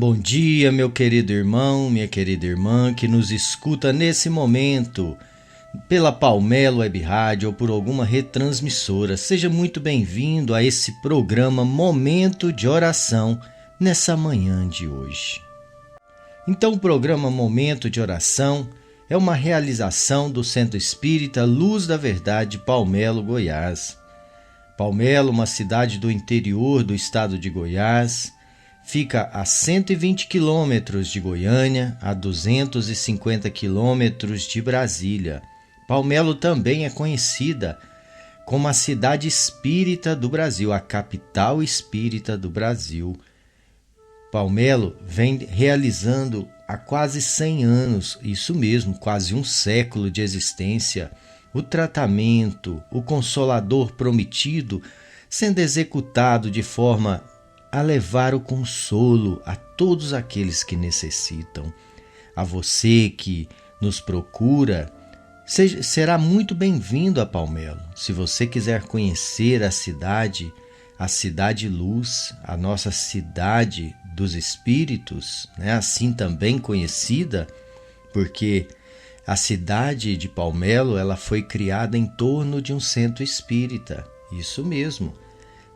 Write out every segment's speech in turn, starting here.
bom dia, meu querido irmão, minha querida irmã que nos escuta nesse momento pela Palmelo Web Rádio ou por alguma retransmissora. Seja muito bem-vindo a esse programa Momento de Oração nessa manhã de hoje. Então, o programa Momento de Oração é uma realização do Centro Espírita Luz da Verdade, Palmelo, Goiás. Palmelo, uma cidade do interior do estado de Goiás, fica a 120 quilômetros de Goiânia, a 250 quilômetros de Brasília. Palmelo também é conhecida como a cidade espírita do Brasil, a capital espírita do Brasil. Palmelo vem realizando há quase 100 anos, isso mesmo, quase um século de existência, o tratamento, o consolador prometido, sendo executado de forma a levar o consolo a todos aqueles que necessitam. A você que nos procura, será muito bem-vindo a Palmelo. Se você quiser conhecer a cidade Luz, a nossa cidade dos espíritos, né? Assim também conhecida, porque a cidade de Palmelo ela foi criada em torno de um centro espírita, isso mesmo.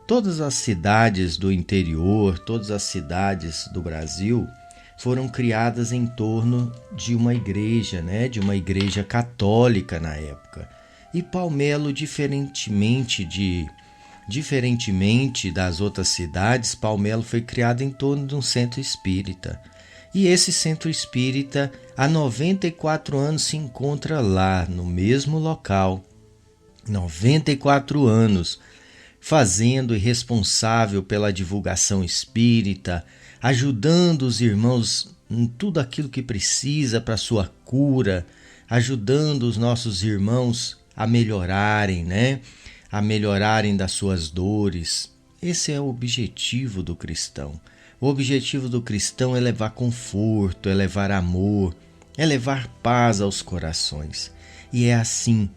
Todas as cidades do interior, todas as cidades do Brasil foram criadas em torno de uma igreja, né? De uma igreja católica na época. E Palmelo, diferentemente das outras cidades, Palmelo foi criada em torno de um centro espírita. E esse centro espírita, há 94 anos, se encontra lá, no mesmo local. 94 anos. Fazendo e responsável pela divulgação espírita, ajudando os irmãos em tudo aquilo que precisa para sua cura, ajudando os nossos irmãos a melhorarem, né? A melhorarem das suas dores. Esse é o objetivo do cristão. O objetivo do cristão é levar conforto, é levar amor, é levar paz aos corações. E é assim,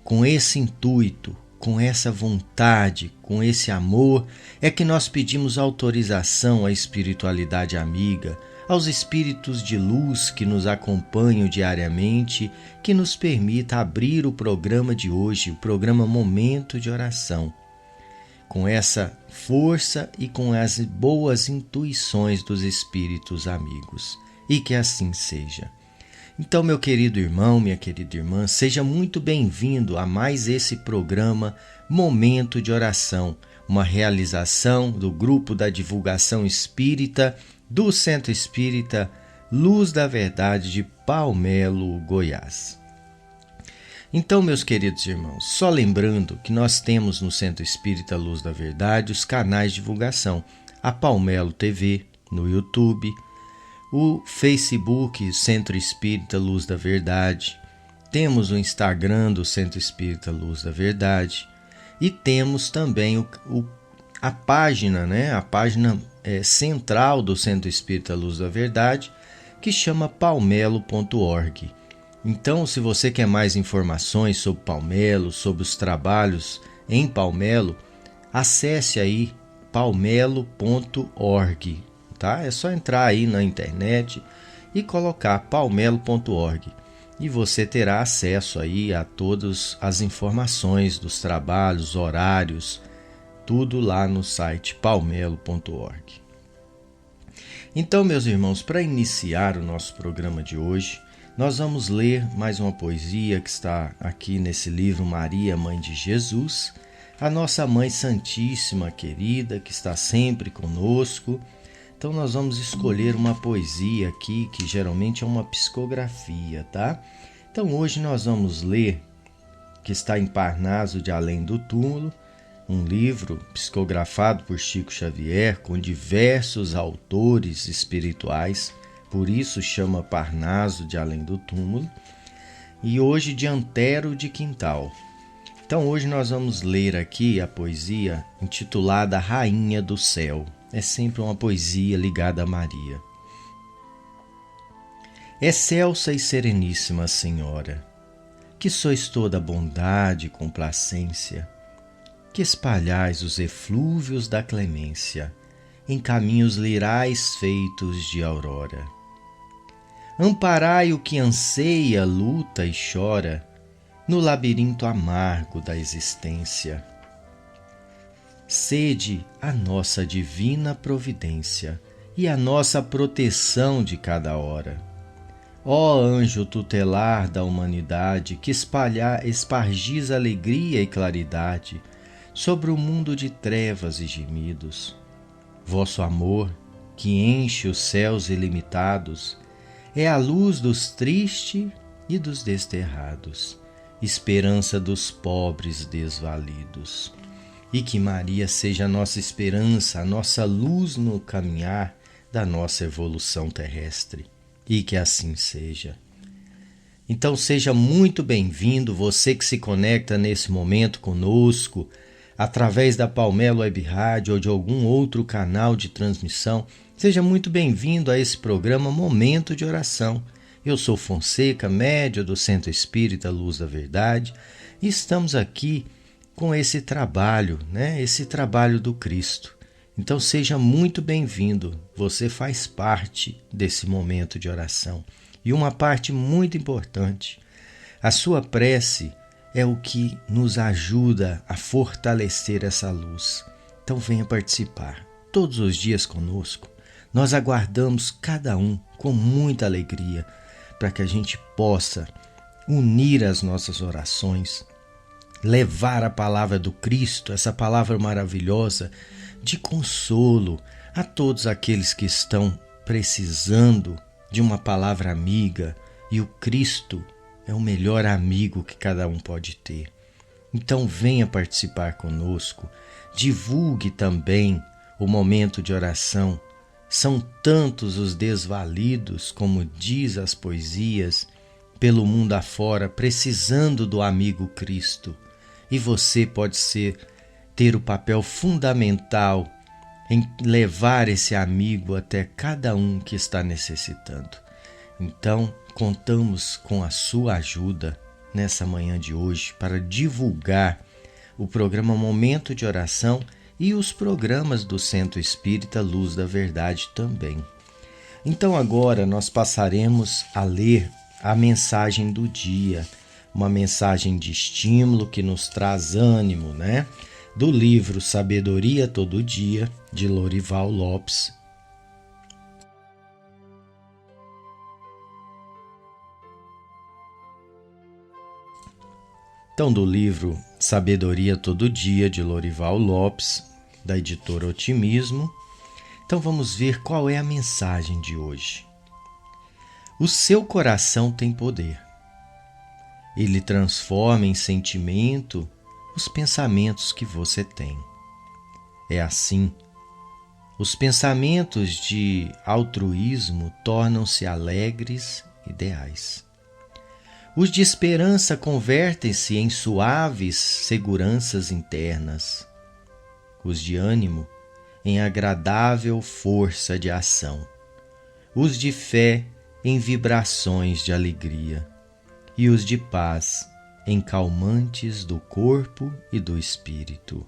com esse intuito, com essa vontade, com esse amor, é que nós pedimos autorização à espiritualidade amiga, aos espíritos de luz que nos acompanham diariamente, que nos permita abrir o programa de hoje, o programa Momento de Oração, com essa força e com as boas intuições dos espíritos amigos. E que assim seja. Então, meu querido irmão, minha querida irmã, seja muito bem-vindo a mais esse programa Momento de Oração, uma realização do Grupo da Divulgação Espírita do Centro Espírita Luz da Verdade de Palmelo, Goiás. Então, meus queridos irmãos, só lembrando que nós temos no Centro Espírita Luz da Verdade os canais de divulgação, a Palmelo TV no YouTube, o Facebook Centro Espírita Luz da Verdade, temos o Instagram do Centro Espírita Luz da Verdade e temos também a página, né? A página central do Centro Espírita Luz da Verdade, que chama palmelo.org. Então, se você quer mais informações sobre Palmelo, sobre os trabalhos em Palmelo, acesse aí palmelo.org. Tá? É só entrar aí na internet e colocar palmelo.org e você terá acesso aí a todas as informações dos trabalhos, horários, tudo lá no site palmelo.org. Então, meus irmãos, para iniciar o nosso programa de hoje, nós vamos ler mais uma poesia que está aqui nesse livro Maria, Mãe de Jesus, a nossa Mãe Santíssima querida, que está sempre conosco. Então nós vamos escolher uma poesia aqui, que geralmente é uma psicografia, tá? Então hoje nós vamos ler, que está em Parnaso de Além do Túmulo, um livro psicografado por Chico Xavier, com diversos autores espirituais, por isso chama Parnaso de Além do Túmulo, e hoje de Antero de Quintal. Então hoje nós vamos ler aqui a poesia intitulada Rainha do Céu. É sempre uma poesia ligada a Maria. Excelsa e sereníssima Senhora, que sois toda bondade e complacência, que espalhais os eflúvios da clemência em caminhos lirais feitos de aurora. Amparai o que anseia, luta e chora no labirinto amargo da existência. Sede a nossa divina providência e a nossa proteção de cada hora. Ó anjo tutelar da humanidade, que espargis alegria e claridade sobre o mundo de trevas e gemidos. Vosso amor, que enche os céus ilimitados, é a luz dos tristes e dos desterrados, esperança dos pobres desvalidos. E que Maria seja a nossa esperança, a nossa luz no caminhar da nossa evolução terrestre. E que assim seja. Então seja muito bem-vindo, você que se conecta nesse momento conosco, através da Palmelo Web Rádio ou de algum outro canal de transmissão. Seja muito bem-vindo a esse programa Momento de Oração. Eu sou Fonseca, médium do Centro Espírita Luz da Verdade, e estamos aqui com esse trabalho, esse trabalho do Cristo. Então seja muito bem-vindo, você faz parte desse momento de oração. E uma parte muito importante, a sua prece é o que nos ajuda a fortalecer essa luz. Então venha participar todos os dias conosco. Nós aguardamos cada um com muita alegria para que a gente possa unir as nossas orações, levar a palavra do Cristo, essa palavra maravilhosa de consolo a todos aqueles que estão precisando de uma palavra amiga, e o Cristo é o melhor amigo que cada um pode ter. Então venha participar conosco, divulgue também o momento de oração. São tantos os desvalidos, como diz as poesias, pelo mundo afora, precisando do amigo Cristo. E você pode ter o papel fundamental em levar esse amigo até cada um que está necessitando. Então, contamos com a sua ajuda nessa manhã de hoje para divulgar o programa Momento de Oração e os programas do Centro Espírita Luz da Verdade também. Então agora nós passaremos a ler a mensagem do dia, uma mensagem de estímulo que nos traz ânimo, do livro Sabedoria Todo Dia, de Lorival Lopes. Então, do livro Sabedoria Todo Dia, de Lorival Lopes, da editora Otimismo. Então vamos ver qual é a mensagem de hoje. O seu coração tem poder. Ele transforma em sentimento os pensamentos que você tem. É assim, os pensamentos de altruísmo tornam-se alegres e ideais. Os de esperança convertem-se em suaves seguranças internas. Os de ânimo em agradável força de ação. Os de fé em vibrações de alegria. E os de paz em calmantes do corpo e do espírito.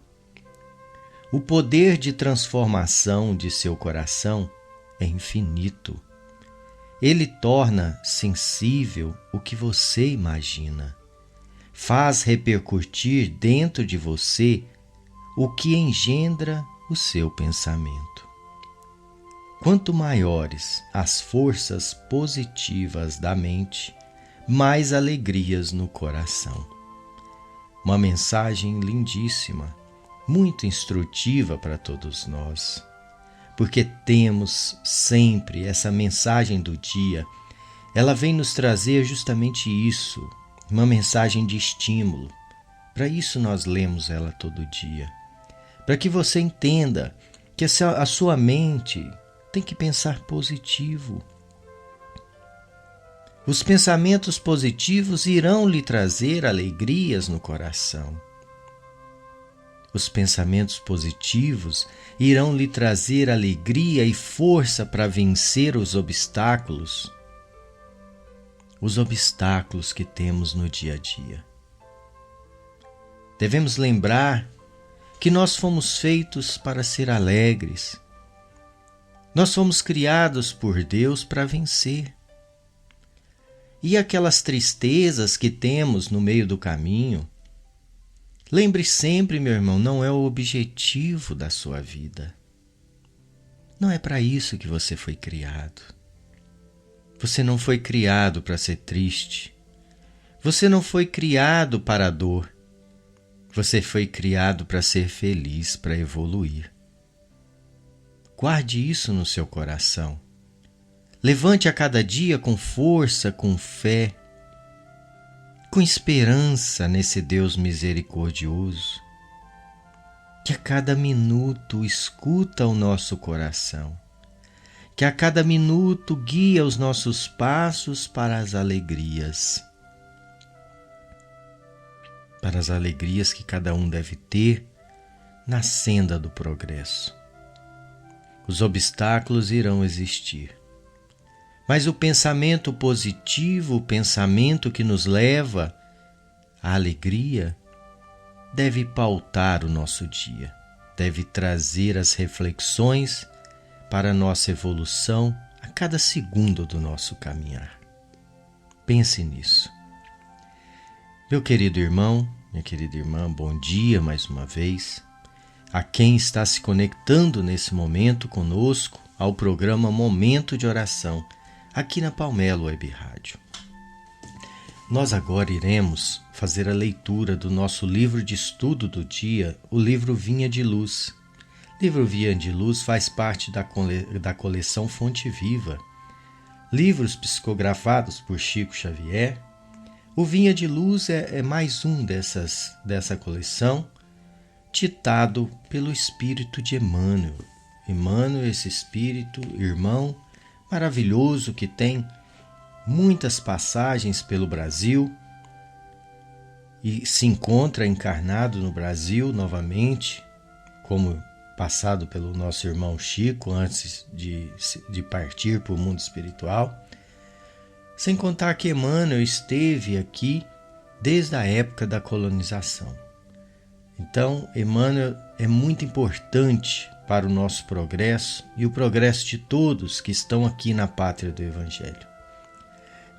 O poder de transformação de seu coração é infinito. Ele torna sensível o que você imagina. Faz repercutir dentro de você o que engendra o seu pensamento. Quanto maiores as forças positivas da mente, mais alegrias no coração. Uma mensagem lindíssima, muito instrutiva para todos nós, porque temos sempre essa mensagem do dia. Ela vem nos trazer justamente isso, uma mensagem de estímulo. Para isso nós lemos ela todo dia, para que você entenda que a sua mente tem que pensar positivo. Os pensamentos positivos irão lhe trazer alegrias no coração. Os pensamentos positivos irão lhe trazer alegria e força para vencer os obstáculos que temos no dia a dia. Devemos lembrar que nós fomos feitos para ser alegres, Nós fomos criados por Deus para vencer. E aquelas tristezas que temos no meio do caminho, lembre sempre, meu irmão, não é o objetivo da sua vida. Não é para isso que você foi criado. Você não foi criado para ser triste. Você não foi criado para a dor. Você foi criado para ser feliz, para evoluir. Guarde isso no seu coração. Levante a cada dia com força, com fé, com esperança nesse Deus misericordioso, que a cada minuto escuta o nosso coração, que a cada minuto guia os nossos passos para as alegrias que cada um deve ter na senda do progresso. Os obstáculos irão existir, mas o pensamento positivo, o pensamento que nos leva à alegria, deve pautar o nosso dia, deve trazer as reflexões para a nossa evolução a cada segundo do nosso caminhar. Pense nisso. Meu querido irmão, minha querida irmã, bom dia mais uma vez. A quem está se conectando nesse momento conosco ao programa Momento de Oração, aqui na Palmelo Web Rádio. Nós agora iremos fazer a leitura do nosso livro de estudo do dia, o livro Vinha de Luz. O livro Vinha de Luz faz parte da coleção Fonte Viva, livros psicografados por Chico Xavier. O Vinha de Luz é mais um dessa coleção, ditado pelo espírito de Emmanuel. Emmanuel, esse espírito, irmão maravilhoso que tem muitas passagens pelo Brasil e se encontra encarnado no Brasil novamente, como passado pelo nosso irmão Chico antes de partir para o mundo espiritual. Sem contar que Emmanuel esteve aqui desde a época da colonização. Então, Emmanuel é muito importante para o nosso progresso e o progresso de todos que estão aqui na pátria do Evangelho.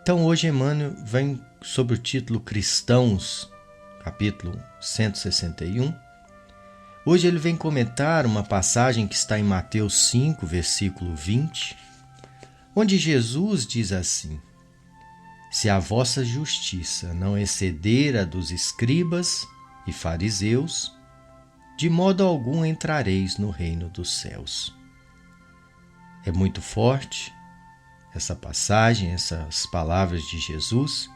Então, hoje Emmanuel vem sob o título Cristãos, capítulo 161. Hoje ele vem comentar uma passagem que está em Mateus 5, versículo 20, onde Jesus diz assim: se a vossa justiça não exceder a dos escribas e fariseus, de modo algum entrareis no reino dos céus. É muito forte essa passagem, essas palavras de Jesus,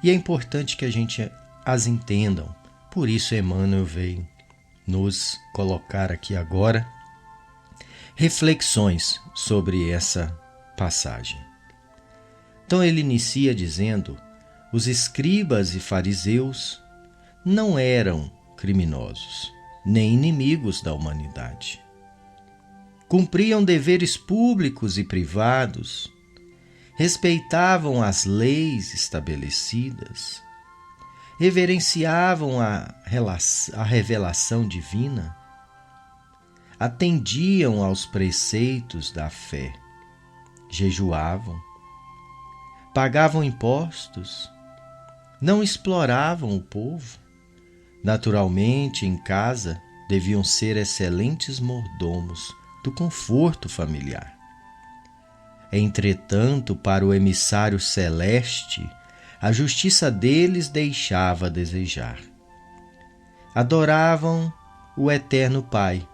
e é importante que a gente as entendam. Por isso Emmanuel veio nos colocar aqui agora reflexões sobre essa passagem. Então ele inicia dizendo: os escribas e fariseus não eram criminosos, nem inimigos da humanidade. Cumpriam deveres públicos e privados, respeitavam as leis estabelecidas, reverenciavam a revelação divina, atendiam aos preceitos da fé, jejuavam, pagavam impostos, não exploravam o povo. Naturalmente, em casa, deviam ser excelentes mordomos do conforto familiar. Entretanto, para o emissário celeste, a justiça deles deixava a desejar. Adoravam o eterno Pai,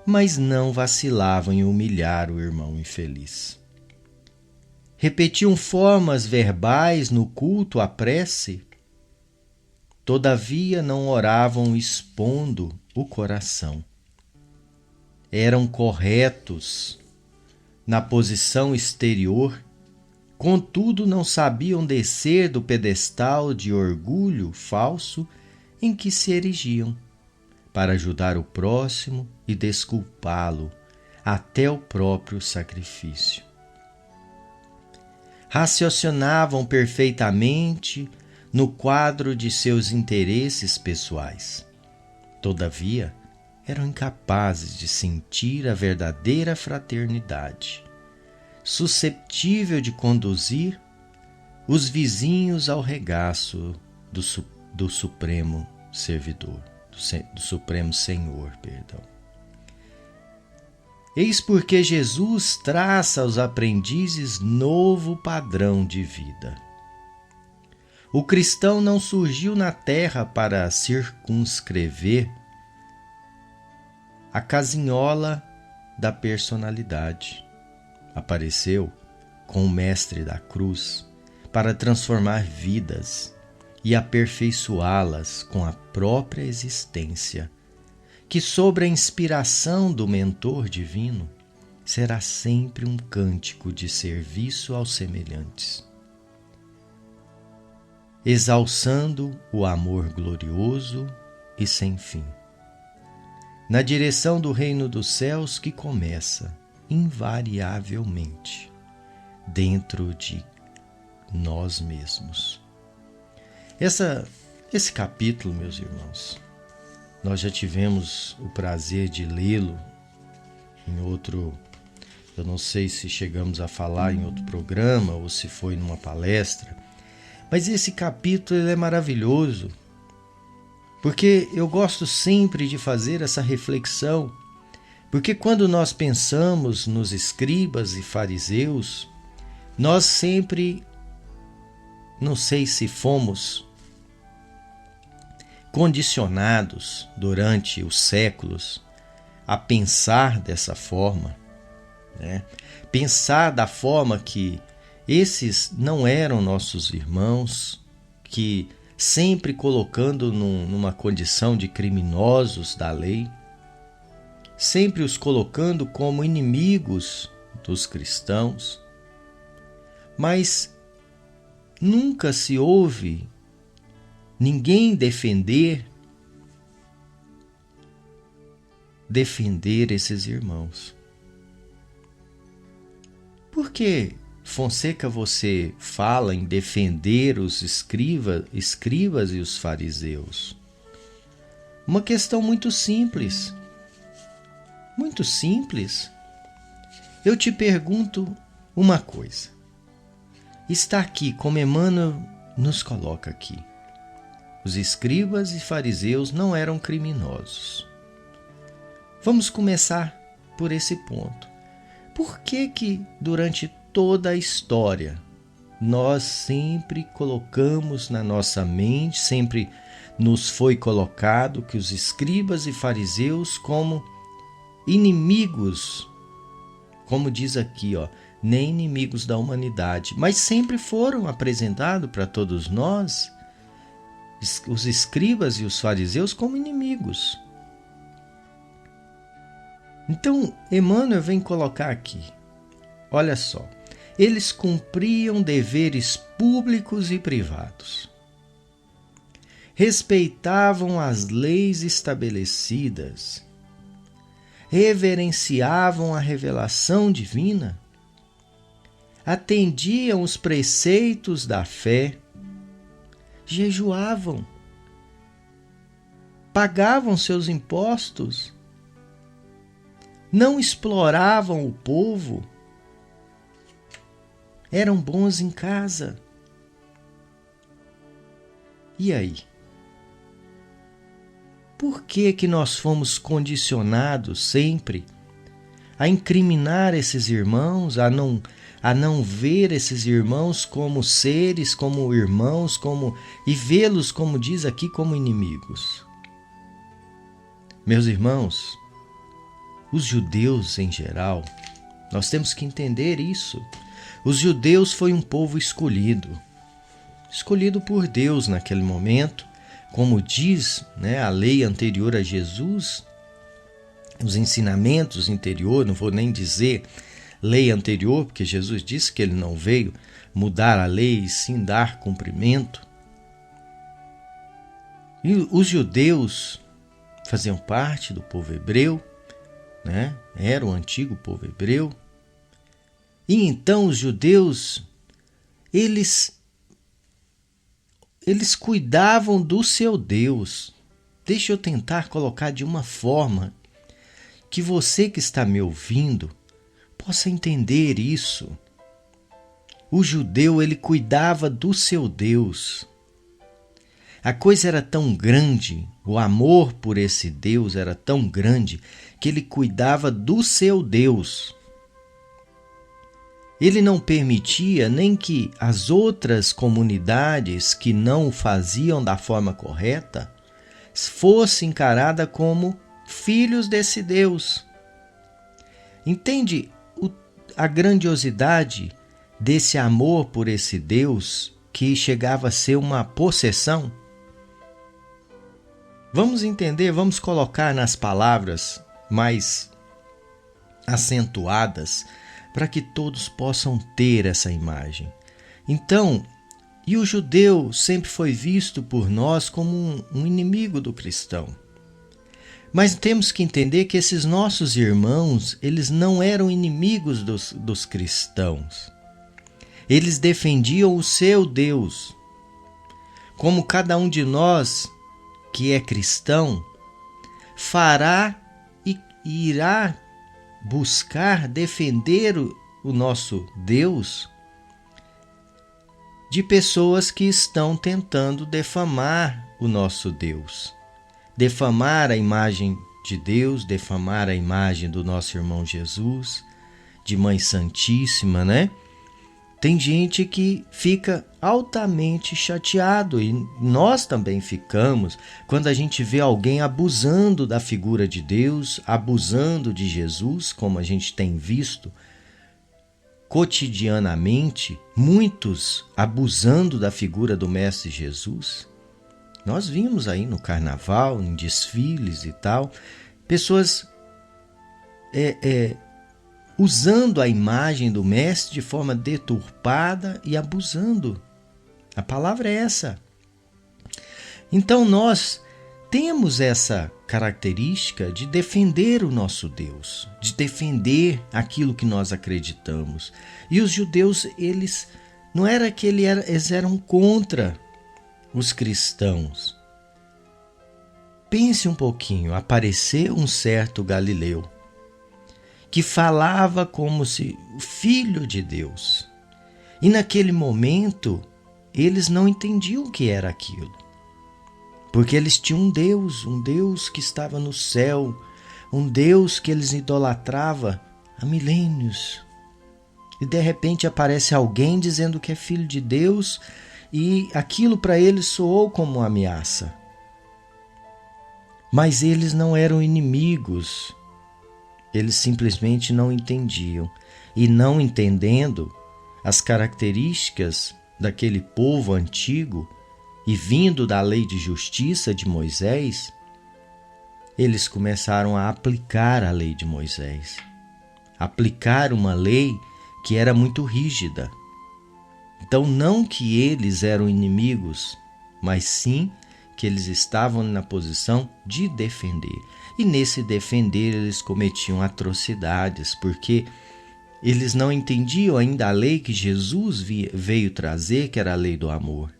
mas não vacilavam em humilhar o irmão infeliz. Repetiam formas verbais no culto à prece, todavia não oravam expondo o coração. Eram corretos na posição exterior, contudo não sabiam descer do pedestal de orgulho falso em que se erigiam, para ajudar o próximo e desculpá-lo até o próprio sacrifício. Raciocinavam perfeitamente no quadro de seus interesses pessoais. Todavia, eram incapazes de sentir a verdadeira fraternidade, susceptível de conduzir os vizinhos ao regaço do Supremo Servidor, do Supremo Senhor, perdão. Eis porque Jesus traça aos aprendizes novo padrão de vida. O cristão não surgiu na terra para circunscrever a casinhola da personalidade. Apareceu com o Mestre da cruz para transformar vidas e aperfeiçoá-las com a própria existência, que sobre a inspiração do mentor divino será sempre um cântico de serviço aos semelhantes, exalçando o amor glorioso e sem fim, na direção do reino dos céus que começa, invariavelmente, dentro de nós mesmos. Esse capítulo, meus irmãos, nós já tivemos o prazer de lê-lo em outro, eu não sei se chegamos a falar em outro programa ou se foi numa palestra, mas esse capítulo ele é maravilhoso, porque eu gosto sempre de fazer essa reflexão, porque quando nós pensamos nos escribas e fariseus, nós sempre, não sei se fomos condicionados durante os séculos a pensar dessa forma, né? Pensar da forma que esses não eram nossos irmãos, que sempre colocando numa condição de criminosos da lei, sempre os colocando como inimigos dos cristãos, mas nunca se ouve ninguém defender esses irmãos. Por que, Fonseca, você fala em defender os escribas e os fariseus? Uma questão muito simples. Muito simples. Eu te pergunto uma coisa. Está aqui, como Emmanuel nos coloca aqui. Os escribas e fariseus não eram criminosos. Vamos começar por esse ponto. Por que durante toda a história nós sempre colocamos na nossa mente, sempre nos foi colocado que os escribas e fariseus como inimigos, como diz aqui, nem inimigos da humanidade, mas sempre foram apresentados para todos nós os escribas e os fariseus como inimigos. Então, Emmanuel vem colocar aqui, olha só, eles cumpriam deveres públicos e privados, respeitavam as leis estabelecidas, reverenciavam a revelação divina, atendiam os preceitos da fé, jejuavam, pagavam seus impostos, não exploravam o povo, eram bons em casa. E aí? Por que nós fomos condicionados sempre a incriminar esses irmãos, a não ver esses irmãos como seres, como irmãos, e vê-los, como diz aqui, como inimigos? Meus irmãos, os judeus em geral, nós temos que entender isso. Os judeus foi um povo escolhido por Deus naquele momento, como diz, a lei anterior a Jesus, os ensinamentos anteriores, não vou nem dizer lei anterior, porque Jesus disse que ele não veio mudar a lei e sim dar cumprimento. E os judeus faziam parte do povo hebreu, era o antigo povo hebreu. E então os judeus, eles cuidavam do seu Deus, Deixa eu tentar colocar de uma forma que você que está me ouvindo possa entender isso. O judeu, ele cuidava do seu Deus. A coisa era tão grande, o amor por esse Deus era tão grande, que ele cuidava do seu Deus. Ele não permitia nem que as outras comunidades que não o faziam da forma correta fossem encaradas como filhos desse Deus. Entende a grandiosidade desse amor por esse Deus que chegava a ser uma possessão? Vamos entender, vamos colocar nas palavras mais acentuadas para que todos possam ter essa imagem. Então, e o judeu sempre foi visto por nós como um inimigo do cristão. Mas temos que entender que esses nossos irmãos, eles não eram inimigos dos cristãos. Eles defendiam o seu Deus. Como cada um de nós que é cristão fará e irá buscar defender o nosso Deus de pessoas que estão tentando defamar o nosso Deus. Defamar a imagem de Deus, defamar a imagem do nosso irmão Jesus, de Mãe Santíssima, né? Tem gente que fica altamente chateado e nós também ficamos quando a gente vê alguém abusando da figura de Deus, abusando de Jesus, como a gente tem visto cotidianamente, muitos abusando da figura do Mestre Jesus. Nós vimos aí no carnaval, em desfiles e tal, pessoas usando a imagem do Mestre de forma deturpada e abusando. A palavra é essa. Então nós temos essa característica de defender o nosso Deus, de defender aquilo que nós acreditamos. E os judeus, eles não era que eles eram contra os cristãos. Pense um pouquinho, apareceu um certo Galileu que falava como se o filho de Deus. E naquele momento, eles não entendiam o que era aquilo. Porque eles tinham um Deus que estava no céu, um Deus que eles idolatravam há milênios. E de repente aparece alguém dizendo que é filho de Deus e aquilo para eles soou como uma ameaça. Mas eles não eram inimigos. Eles simplesmente não entendiam. E não entendendo as características daquele povo antigo e vindo da lei de justiça de Moisés, eles começaram a aplicar a lei de Moisés. Aplicar uma lei que era muito rígida. Então, não que eles eram inimigos, mas sim que eles estavam na posição de defender. E nesse defender eles cometiam atrocidades, porque eles não entendiam ainda a lei que Jesus veio trazer, que era a lei do amor.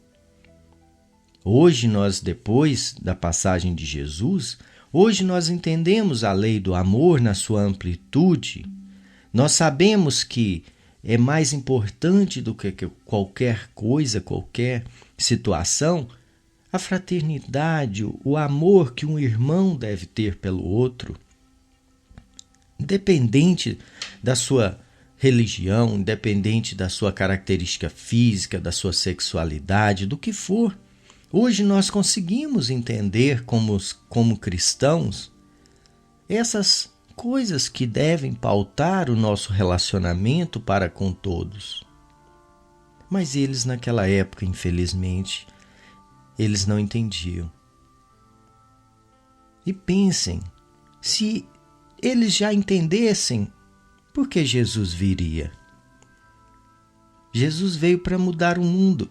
Hoje nós, depois da passagem de Jesus, hoje nós entendemos a lei do amor na sua amplitude. Nós sabemos que é mais importante do que qualquer coisa, qualquer situação, a fraternidade, o amor que um irmão deve ter pelo outro, independente da sua religião, independente da sua característica física, da sua sexualidade, do que for. Hoje nós conseguimos entender como cristãos essas coisas que devem pautar o nosso relacionamento para com todos. Mas eles naquela época, infelizmente, eles não entendiam. E pensem, se eles já entendessem, por que Jesus viria? Jesus veio para mudar o mundo.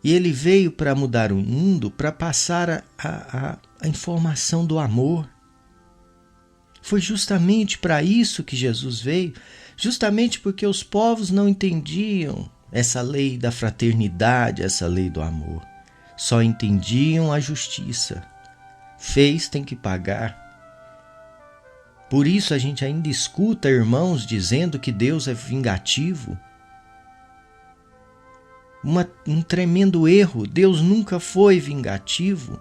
E ele veio para mudar o mundo, para passar a informação do amor. Foi justamente para isso que Jesus veio, justamente porque os povos não entendiam essa lei da fraternidade, essa lei do amor. só entendiam a justiça. Fez, tem que pagar. Por isso a gente ainda escuta irmãos dizendo que Deus é vingativo. Um tremendo erro. Deus nunca foi vingativo.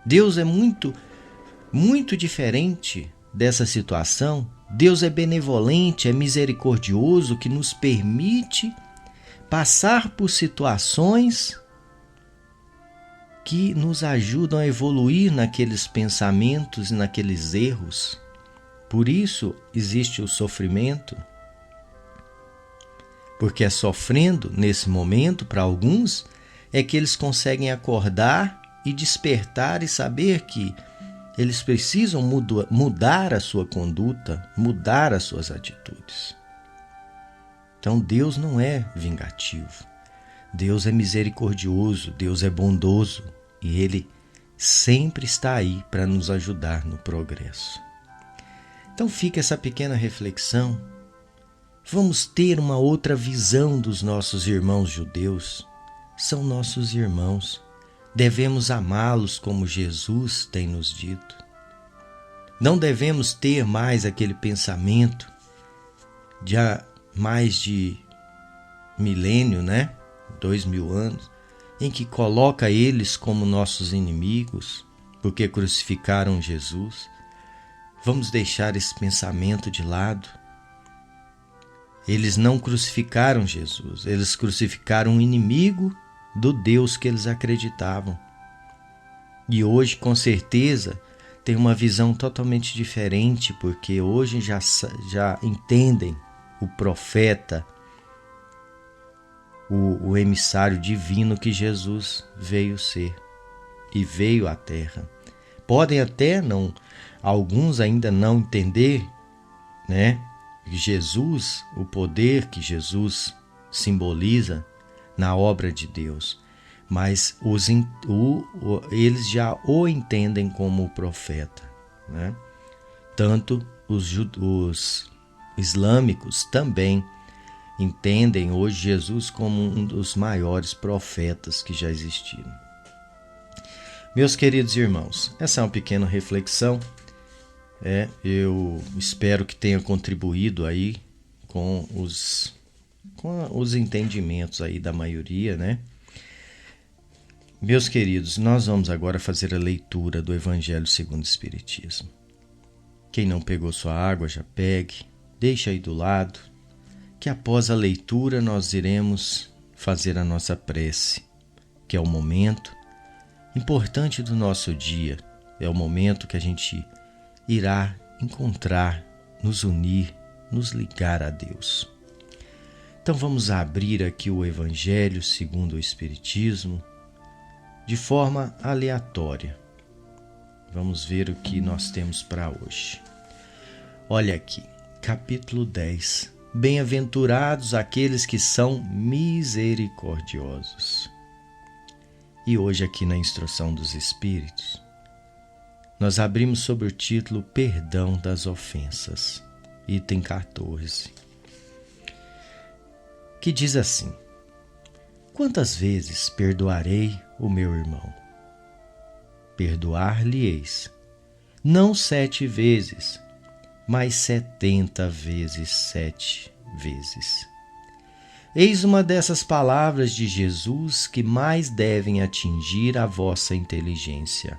Deus é muito diferente dessa situação. Deus é benevolente, é misericordioso, que nos permite passar por situações que nos ajudam a evoluir naqueles pensamentos e naqueles erros. Por isso existe o sofrimento, porque é sofrendo nesse momento, para alguns, é que eles conseguem acordar e despertar e saber que eles precisam mudar a sua conduta, mudar as suas atitudes. Então Deus não é vingativo. Deus é misericordioso, Deus é bondoso e Ele sempre está aí para nos ajudar no progresso. Então fica essa pequena reflexão. Vamos ter uma outra visão dos nossos irmãos judeus. São nossos irmãos. Devemos amá-los como Jesus tem nos dito. Não devemos ter mais aquele pensamento de há mais de milênio, 2000 anos, em que coloca eles como nossos inimigos, porque crucificaram Jesus. Vamos deixar esse pensamento de lado. Eles não crucificaram Jesus, eles crucificaram um inimigo do Deus que eles acreditavam. E hoje, com certeza, tem uma visão totalmente diferente, porque hoje já entendem o profeta, o emissário divino que Jesus veio ser e veio à terra. Podem até alguns ainda não entender, Jesus, o poder que Jesus simboliza na obra de Deus, mas eles já o entendem como o profeta, Tanto os islâmicos também entendem hoje Jesus como um dos maiores profetas que já existiram. Meus queridos irmãos, essa é uma pequena reflexão. Eu espero que tenha contribuído aí com os entendimentos aí da maioria, Meus queridos, nós vamos agora fazer a leitura do Evangelho segundo o Espiritismo. Quem não pegou sua água, já pegue, deixa aí do lado, que após a leitura nós iremos fazer a nossa prece, que é o momento importante do nosso dia, é o momento que a gente irá encontrar, nos unir, nos ligar a Deus. Então vamos abrir aqui o Evangelho segundo o Espiritismo de forma aleatória. Vamos ver o que nós temos para hoje. Olha aqui, capítulo 10. Bem-aventurados aqueles que são misericordiosos. E hoje aqui na Instrução dos Espíritos, nós abrimos sobre o título Perdão das Ofensas, item 14, que diz assim: quantas vezes perdoarei o meu irmão? Perdoar-lhe-eis, não 7 vezes, mas 70 vezes 7 vezes. Eis uma dessas palavras de Jesus que mais devem atingir a vossa inteligência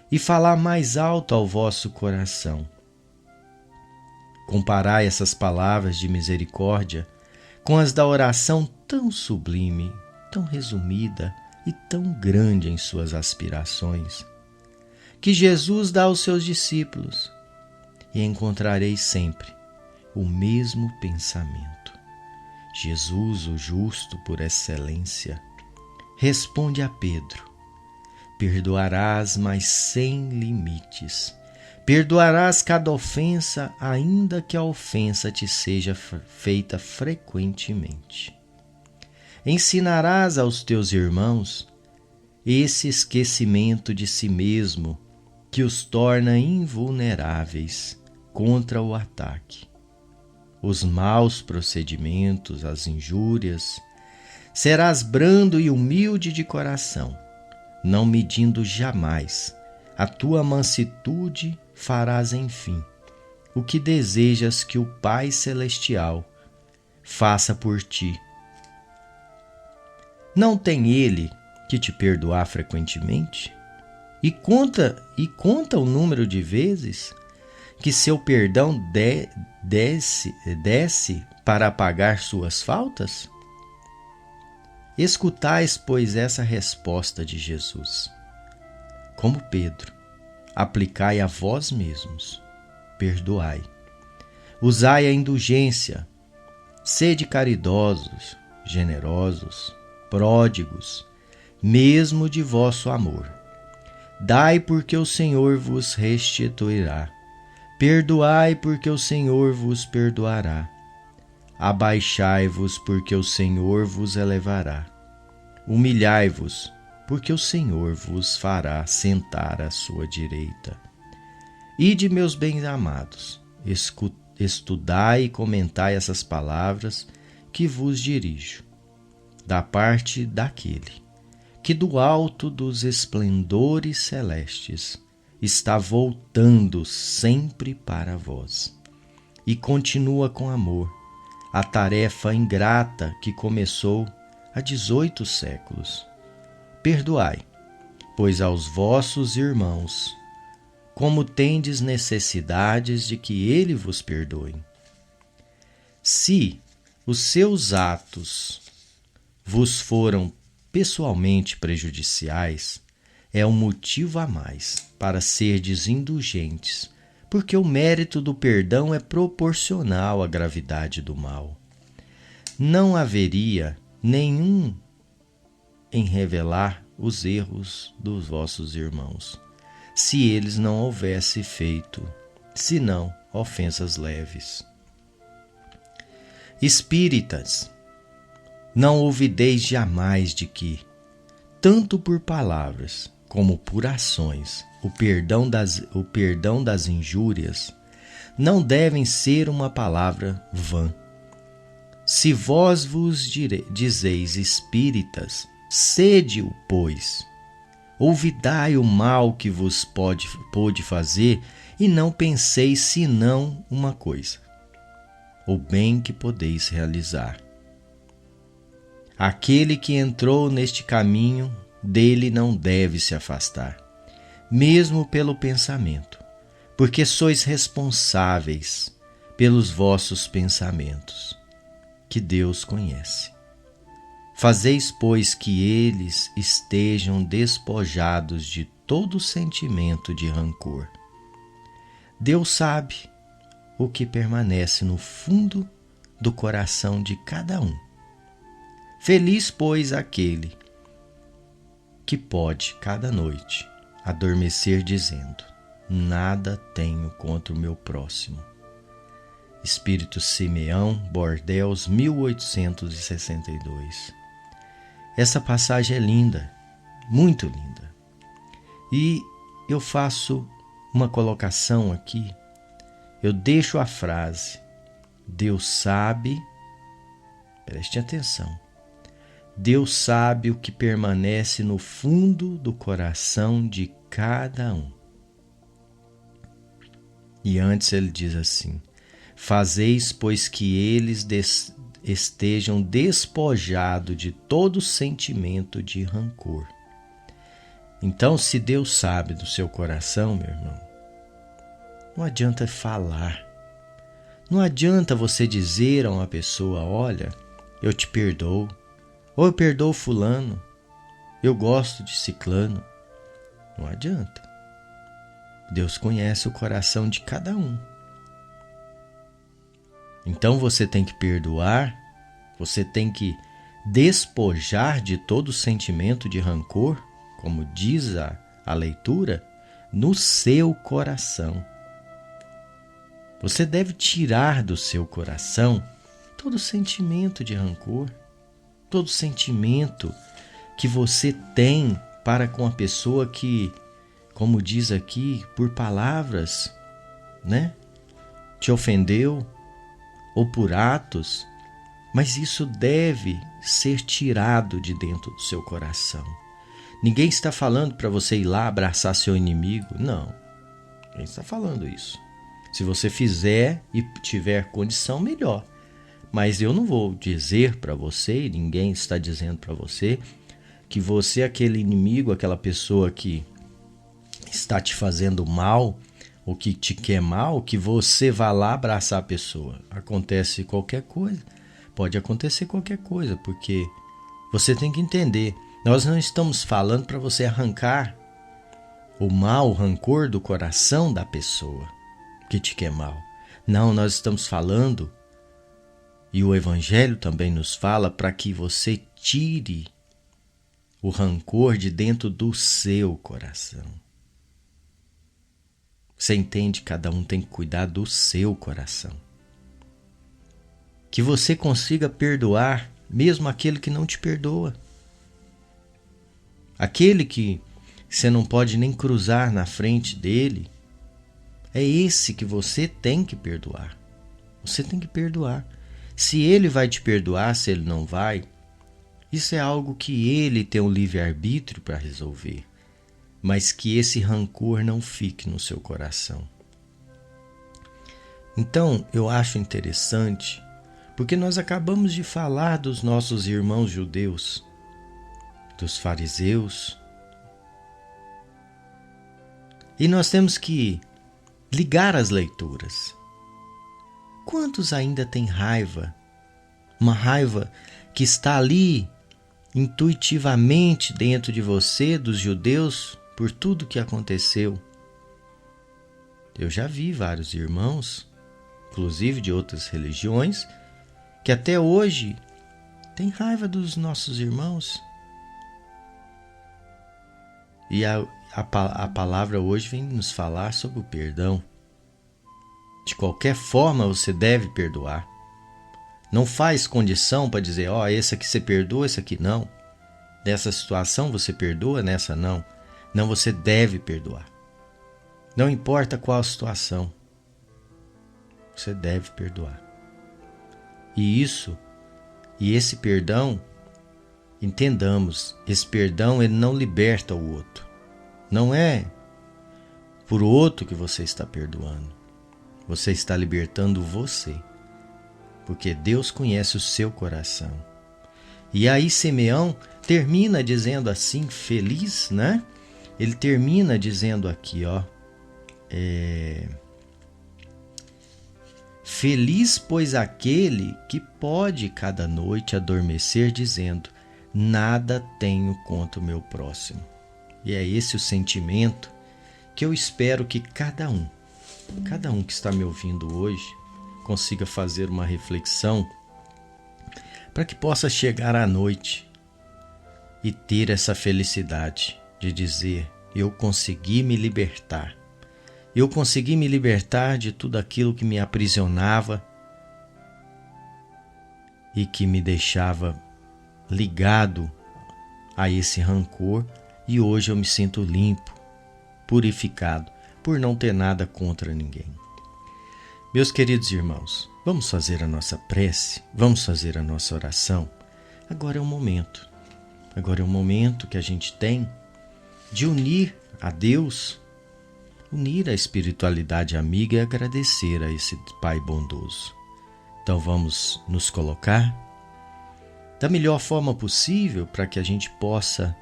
e falar mais alto ao vosso coração. Comparai essas palavras de misericórdia com as da oração tão sublime, tão resumida e tão grande em suas aspirações, que Jesus dá aos seus discípulos, e encontrareis sempre o mesmo pensamento. Jesus, o justo por excelência, responde a Pedro: perdoarás, mas sem limites. Perdoarás cada ofensa, ainda que a ofensa te seja feita frequentemente. Ensinarás aos teus irmãos esse esquecimento de si mesmo que os torna invulneráveis contra o ataque. Os maus procedimentos, as injúrias, Serás brando e humilde de coração, não medindo jamais. A tua mansitude farás, enfim, o que desejas que o Pai Celestial faça por ti. Não tem Ele que te perdoar frequentemente? E conta o número de vezes que seu perdão desce para apagar suas faltas? Escutais, pois, essa resposta de Jesus. Como Pedro, aplicai a vós mesmos, perdoai. Usai a indulgência, sede caridosos, generosos, pródigos, mesmo de vosso amor. Dai, porque o Senhor vos restituirá. Perdoai, porque o Senhor vos perdoará. Abaixai-vos, porque o Senhor vos elevará. Humilhai-vos, porque o Senhor vos fará sentar à sua direita. Ide, meus bem-amados, estudai e comentai essas palavras que vos dirijo, da parte daquele que do alto dos esplendores celestes está voltando sempre para vós e continua com amor a tarefa ingrata que começou há 18 séculos. Perdoai, pois aos vossos irmãos, como tendes necessidades de que ele vos perdoe. Se os seus atos vos foram pessoalmente prejudiciais, é um motivo a mais para serdes indulgentes, porque o mérito do perdão é proporcional à gravidade do mal. Não haveria nenhum em revelar os erros dos vossos irmãos, se eles não houvessem feito, senão ofensas leves. Espíritas, não ouvideis jamais de que, tanto por palavras como por ações, o perdão das injúrias não devem ser uma palavra vã. Se vós vos dizeis espíritas, sede-o, pois. Olvidai o mal que vos pôde fazer e não penseis senão uma coisa, o bem que podeis realizar. Aquele que entrou neste caminho, dele não deve se afastar, mesmo pelo pensamento, porque sois responsáveis pelos vossos pensamentos, que Deus conhece. Fazeis, pois, que eles estejam despojados de todo sentimento de rancor. Deus sabe o que permanece no fundo do coração de cada um. Feliz, pois, aquele que pode, cada noite, adormecer dizendo: nada tenho contra o meu próximo. Espírito Simeão Bordeaux, 1862. Essa passagem é linda, muito linda. E eu faço uma colocação aqui, eu deixo a frase: Deus sabe, preste atenção, Deus sabe o que permanece no fundo do coração de cada um. E antes ele diz assim: fazeis, pois, que eles estejam despojados de todo sentimento de rancor. Então, se Deus sabe do seu coração, meu irmão, não adianta falar. Não adianta você dizer a uma pessoa: olha, eu te perdoo. Ou eu perdoo fulano, eu gosto de ciclano. Não adianta. Deus conhece o coração de cada um. Então você tem que perdoar, você tem que despojar de todo sentimento de rancor, como diz a leitura, no seu coração. Você deve tirar do seu coração todo sentimento de rancor, todo sentimento que você tem para com a pessoa que, como diz aqui, por palavras, te ofendeu, ou por atos, Mas isso deve ser tirado de dentro do seu coração. Ninguém está falando para você ir lá abraçar seu inimigo. Não, ninguém está falando isso. Se você fizer e tiver condição, melhor. Mas eu não vou dizer para você, e ninguém está dizendo para você, que você é aquele inimigo, aquela pessoa que está te fazendo mal, ou que te quer mal, que você vá lá abraçar a pessoa. Acontece qualquer coisa. Pode acontecer qualquer coisa, porque você tem que entender. Nós não estamos falando para você arrancar o mal, o rancor do coração da pessoa que te quer mal. Não, nós estamos falando, e o Evangelho também nos fala, para que você tire o rancor de dentro do seu coração. Você entende? Cada um tem que cuidar do seu coração. Que você consiga perdoar mesmo aquele que não te perdoa. Aquele que você não pode nem cruzar na frente dele, é esse que você tem que perdoar. Você tem que perdoar. Se ele vai te perdoar, se ele não vai, isso é algo que ele tem o livre-arbítrio para resolver. Mas que esse rancor não fique no seu coração. Então, eu acho interessante, porque nós acabamos de falar dos nossos irmãos judeus, dos fariseus, e nós temos que ligar as leituras. Quantos ainda têm raiva? Uma raiva que está ali intuitivamente dentro de você, dos judeus, por tudo que aconteceu. Eu já vi vários irmãos, inclusive de outras religiões, que até hoje têm raiva dos nossos irmãos. E a palavra hoje vem nos falar sobre o perdão. De qualquer forma você deve perdoar. Não faz condição para dizer, esse aqui você perdoa, esse aqui não. Nessa situação você perdoa, nessa não. Não, você deve perdoar. Não importa qual a situação. Você deve perdoar. E esse perdão, entendamos, esse perdão ele não liberta o outro. Não é por outro que você está perdoando. Você está libertando você. Porque Deus conhece o seu coração. E aí Simeão termina dizendo assim, feliz, né? Ele termina dizendo aqui, feliz, pois, aquele que pode cada noite adormecer dizendo, nada tenho contra o meu próximo. E é esse o sentimento que eu espero que cada um que está me ouvindo hoje, consiga fazer uma reflexão para que possa chegar à noite e ter essa felicidade de dizer, eu consegui me libertar. Eu consegui me libertar de tudo aquilo que me aprisionava e que me deixava ligado a esse rancor, e hoje eu me sinto limpo, purificado, por não ter nada contra ninguém. Meus queridos irmãos, vamos fazer a nossa prece, vamos fazer a nossa oração. Agora é o momento. Agora é o momento que a gente tem de unir a Deus, unir a espiritualidade amiga e agradecer a esse Pai bondoso. Então vamos nos colocar da melhor forma possível para que a gente possa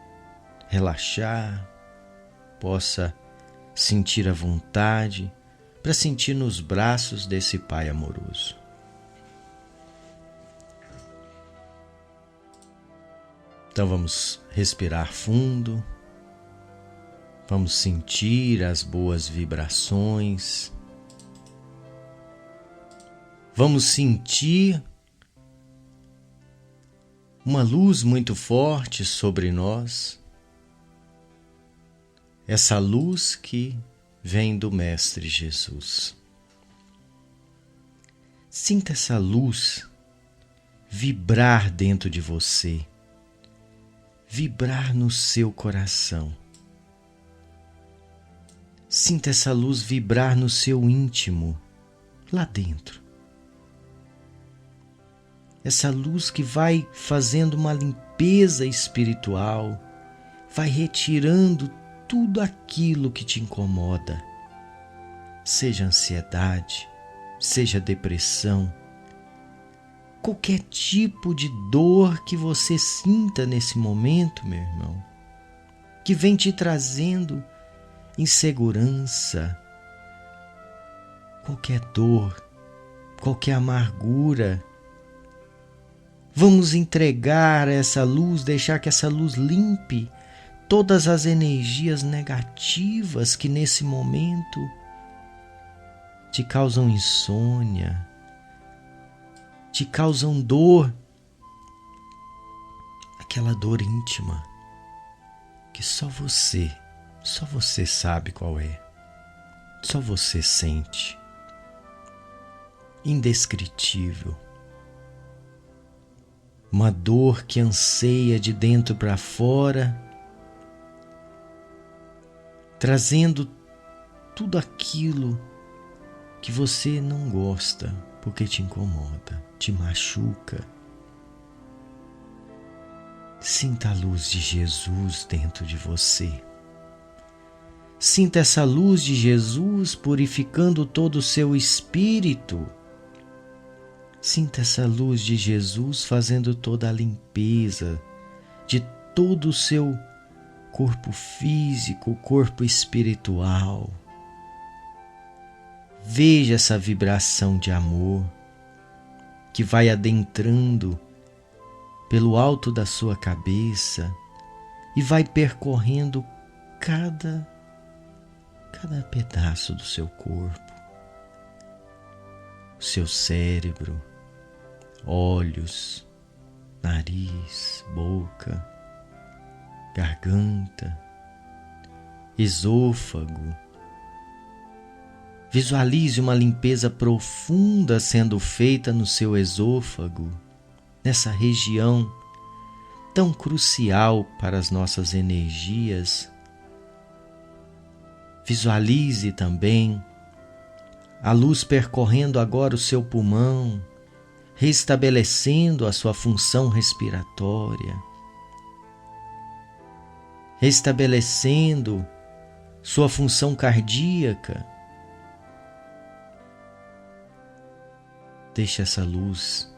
relaxar, possa sentir a vontade, para sentir nos braços desse Pai amoroso. Então vamos respirar fundo, vamos sentir as boas vibrações, vamos sentir uma luz muito forte sobre nós, essa luz que vem do Mestre Jesus. Sinta essa luz vibrar dentro de você, vibrar no seu coração. Sinta essa luz vibrar no seu íntimo, lá dentro. essa luz que vai fazendo uma limpeza espiritual, vai retirando tudo aquilo que te incomoda, seja ansiedade, seja depressão, qualquer tipo de dor que você sinta nesse momento, meu irmão, que vem te trazendo insegurança, qualquer dor, qualquer amargura. Vamos entregar essa luz, deixar que essa luz limpe todas as energias negativas que nesse momento te causam insônia, te causam dor, aquela dor íntima que só você sabe qual é, só você sente, indescritível. Uma dor que anseia de dentro para fora, trazendo tudo aquilo que você não gosta, porque te incomoda, te machuca. Sinta a luz de Jesus dentro de você. Sinta essa luz de Jesus purificando todo o seu espírito. Sinta essa luz de Jesus fazendo toda a limpeza de todo o seu corpo físico, corpo espiritual. Veja essa vibração de amor que vai adentrando pelo alto da sua cabeça e vai percorrendo cada pedaço do seu corpo, seu cérebro, olhos, nariz, boca, garganta, esôfago. Visualize uma limpeza profunda sendo feita no seu esôfago, nessa região tão crucial para as nossas energias. Visualize também a luz percorrendo agora o seu pulmão, restabelecendo a sua função respiratória, restabelecendo sua função cardíaca. Deixe essa luz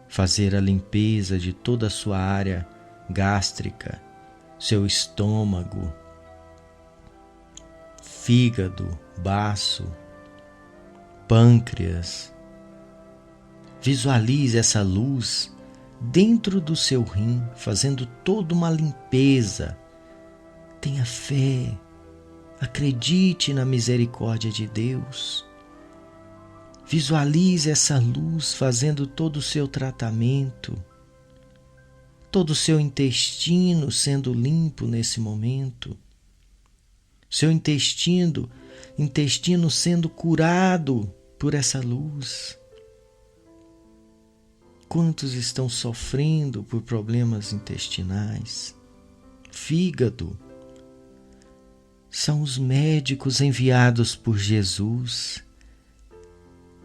fazer a limpeza de toda a sua área gástrica, seu estômago, fígado, baço, pâncreas. Visualize essa luz dentro do seu rim, fazendo toda uma limpeza. Tenha fé, acredite na misericórdia de Deus. Visualize essa luz fazendo todo o seu tratamento, todo o seu intestino sendo limpo nesse momento, seu intestino sendo curado por essa luz. Quantos estão sofrendo por problemas intestinais? Fígado. São os médicos enviados por Jesus,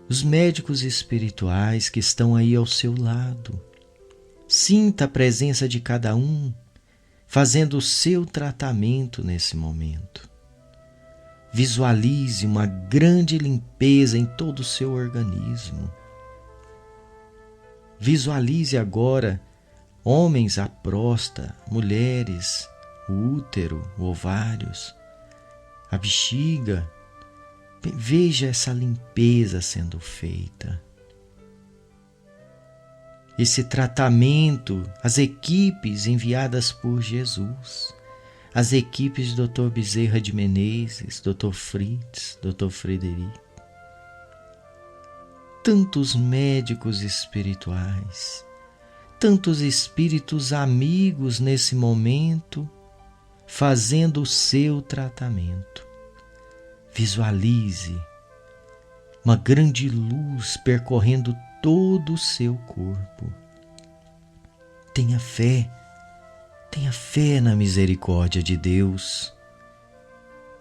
os médicos espirituais que estão aí ao seu lado. Sinta a presença de cada um, fazendo o seu tratamento nesse momento. Visualize uma grande limpeza em todo o seu organismo. Visualize agora homens a próstata, mulheres, o útero, ovários, a bexiga. Veja essa limpeza sendo feita. Esse tratamento, as equipes enviadas por Jesus, as equipes do Dr. Bezerra de Menezes, Dr. Fritz, Dr. Frederico, tantos médicos espirituais, tantos espíritos amigos nesse momento, fazendo o seu tratamento. Visualize uma grande luz percorrendo todo o seu corpo. Tenha fé na misericórdia de Deus.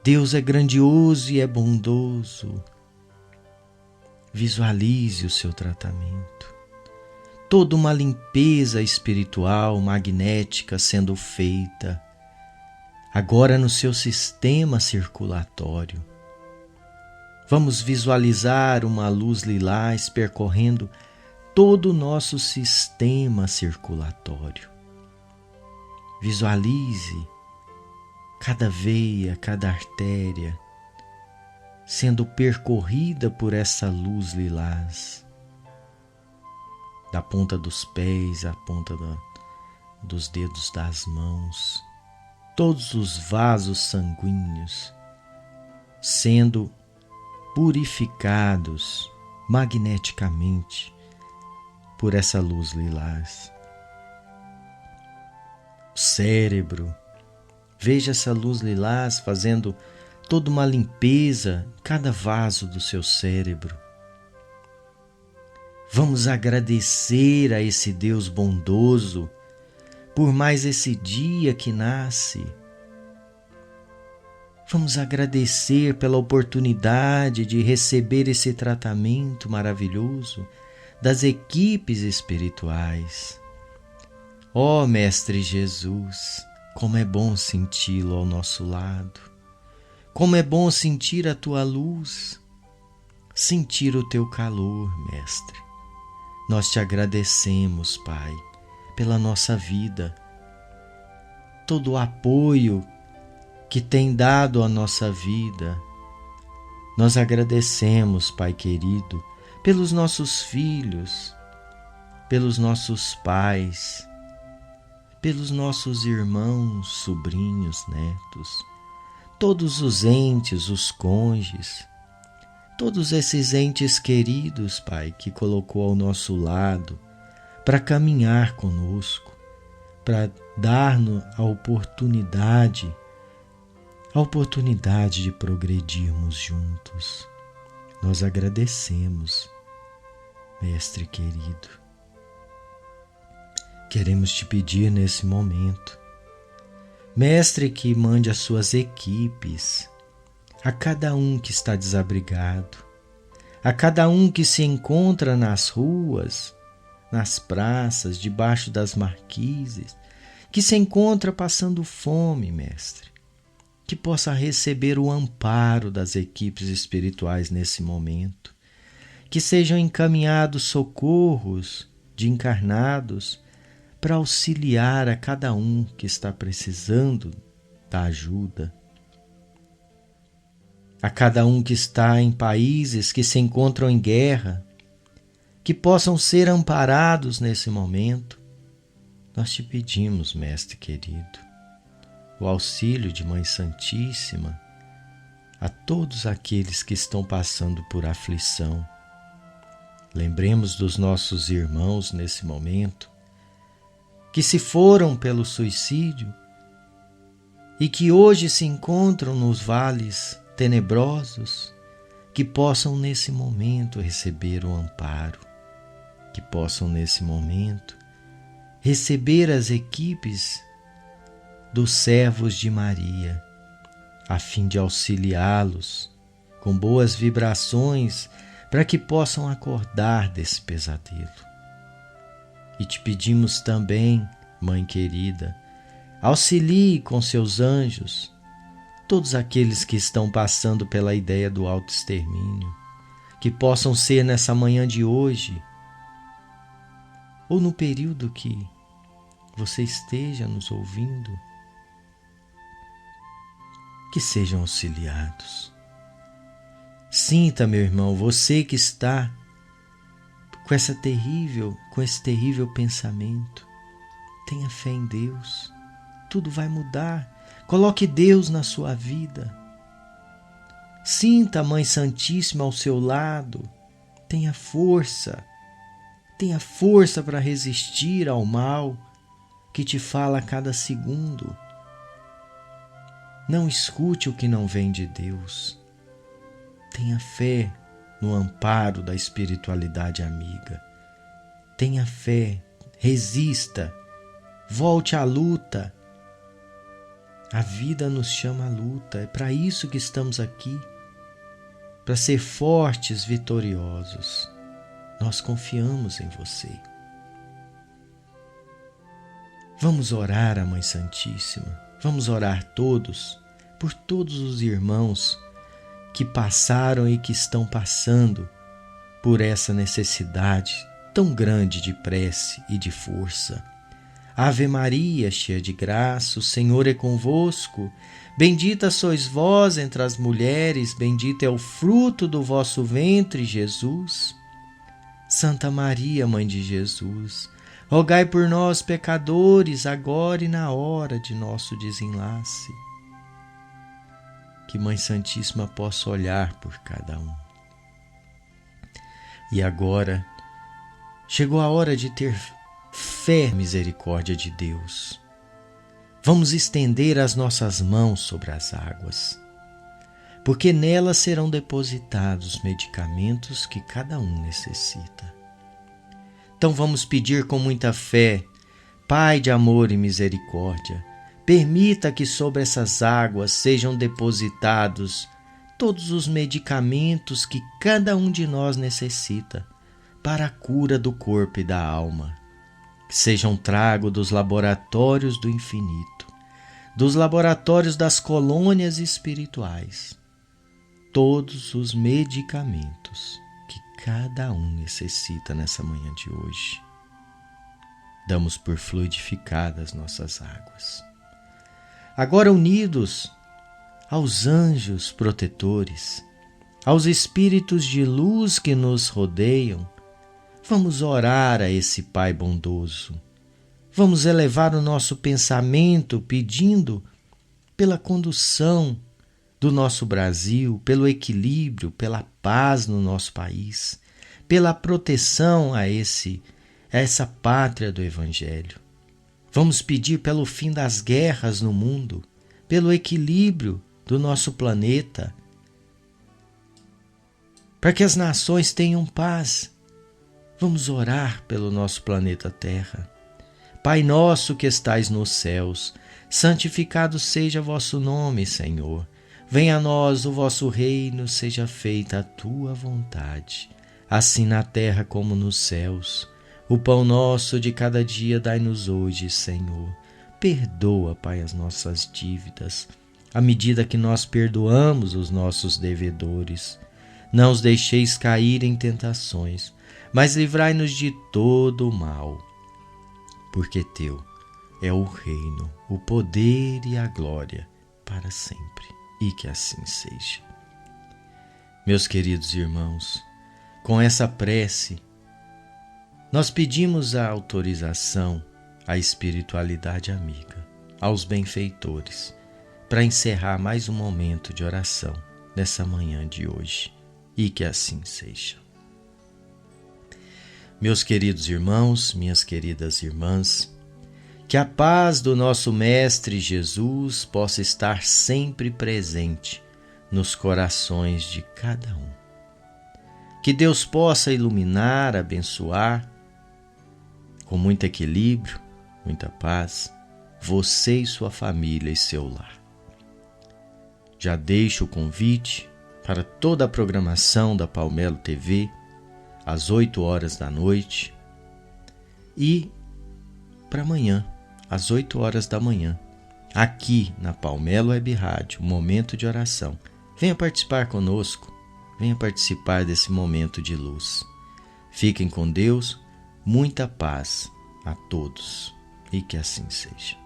Deus é grandioso e é bondoso. Visualize o seu tratamento. toda uma limpeza espiritual, magnética sendo feita, agora no seu sistema circulatório. Vamos visualizar uma luz lilás percorrendo todo o nosso sistema circulatório. Visualize cada veia, cada artéria sendo percorrida por essa luz lilás, da ponta dos pés à ponta dos dedos das mãos, todos os vasos sanguíneos sendo purificados magneticamente por essa luz lilás. O cérebro, veja essa luz lilás fazendo toda uma limpeza em cada vaso do seu cérebro. Vamos agradecer a esse Deus bondoso por mais esse dia que nasce. Vamos agradecer pela oportunidade de receber esse tratamento maravilhoso das equipes espirituais. Ó Mestre Jesus, como é bom senti-lo ao nosso lado. Como é bom sentir a tua luz, sentir o teu calor, Mestre. Nós te agradecemos, Pai, pela nossa vida, todo o apoio que tem dado à nossa vida. Nós agradecemos, Pai querido, pelos nossos filhos, pelos nossos pais, pelos nossos irmãos, sobrinhos, netos, todos os entes, os cônjuges, todos esses entes queridos, Pai, que colocou ao nosso lado para caminhar conosco, para dar-nos a oportunidade de progredirmos juntos. Nós agradecemos, Mestre querido. Queremos te pedir nesse momento, Mestre, que mande as suas equipes a cada um que está desabrigado, a cada um que se encontra nas ruas, nas praças, debaixo das marquises, que se encontra passando fome, Mestre, que possa receber o amparo das equipes espirituais nesse momento, que sejam encaminhados socorros de encarnados para auxiliar a cada um que está precisando da ajuda, a cada um que está em países que se encontram em guerra, que possam ser amparados nesse momento. Nós te pedimos, Mestre querido, o auxílio de Mãe Santíssima a todos aqueles que estão passando por aflição. Lembremos dos nossos irmãos nesse momento, que se foram pelo suicídio e que hoje se encontram nos vales tenebrosos, que possam nesse momento receber o amparo, que possam nesse momento receber as equipes dos servos de Maria, a fim de auxiliá-los com boas vibrações para que possam acordar desse pesadelo. E te pedimos também, Mãe querida, auxilie com seus anjos todos aqueles que estão passando pela ideia do autoextermínio, que possam ser nessa manhã de hoje, ou no período que você esteja nos ouvindo, que sejam auxiliados. Sinta, meu irmão, você que está com esse terrível pensamento, tenha fé em Deus, tudo vai mudar. Coloque Deus na sua vida. Sinta a Mãe Santíssima ao seu lado. Tenha força para resistir ao mal que te fala a cada segundo. Não escute o que não vem de Deus. Tenha fé no amparo da espiritualidade amiga. Tenha fé, resista, volte à luta. A vida nos chama à luta, é para isso que estamos aqui, para ser fortes, vitoriosos. Nós confiamos em você. Vamos orar a Mãe Santíssima. Vamos orar todos, por todos os irmãos que passaram e que estão passando por essa necessidade tão grande de prece e de força. Ave Maria, cheia de graça, o Senhor é convosco. Bendita sois vós entre as mulheres, bendito é o fruto do vosso ventre, Jesus. Santa Maria, Mãe de Jesus, rogai por nós, pecadores, agora e na hora de nosso desenlace. Que Mãe Santíssima possa olhar por cada um. E agora, chegou a hora de ter fé e misericórdia de Deus. Vamos estender as nossas mãos sobre as águas, porque nelas serão depositados os medicamentos que cada um necessita. Então vamos pedir com muita fé: Pai de amor e misericórdia, permita que sobre essas águas sejam depositados todos os medicamentos que cada um de nós necessita para a cura do corpo e da alma. Que sejam trago dos laboratórios do infinito, dos laboratórios das colônias espirituais, todos os medicamentos que cada um necessita nessa manhã de hoje. Damos por fluidificadas nossas águas. Agora, unidos aos anjos protetores, aos espíritos de luz que nos rodeiam, vamos orar a esse Pai bondoso. Vamos elevar o nosso pensamento pedindo pela condução do nosso Brasil, pelo equilíbrio, pela paz no nosso país, pela proteção a essa pátria do Evangelho. Vamos pedir pelo fim das guerras no mundo, pelo equilíbrio do nosso planeta, para que as nações tenham paz. Vamos orar pelo nosso planeta Terra. Pai nosso que estais nos céus, santificado seja vosso nome, Senhor. Venha a nós o vosso reino, seja feita a tua vontade, assim na terra como nos céus. O pão nosso de cada dia dai-nos hoje, Senhor. Perdoa, Pai, as nossas dívidas, à medida que nós perdoamos os nossos devedores. Não os deixeis cair em tentações, mas livrai-nos de todo o mal. Porque teu é o reino, o poder e a glória para sempre. E que assim seja. Meus queridos irmãos, com essa prece, nós pedimos a autorização à espiritualidade amiga, aos benfeitores, para encerrar mais um momento de oração nessa manhã de hoje. E que assim seja. Meus queridos irmãos, minhas queridas irmãs, que a paz do nosso Mestre Jesus possa estar sempre presente nos corações de cada um. Que Deus possa iluminar, abençoar, com muito equilíbrio, muita paz, você e sua família e seu lar. Já deixo o convite para toda a programação da Palmelo TV, às 8 horas da noite, e para amanhã, às 8 horas da manhã, aqui na Palmelo Web Rádio, momento de oração. Venha participar conosco, venha participar desse momento de luz. Fiquem com Deus, muita paz a todos e que assim seja.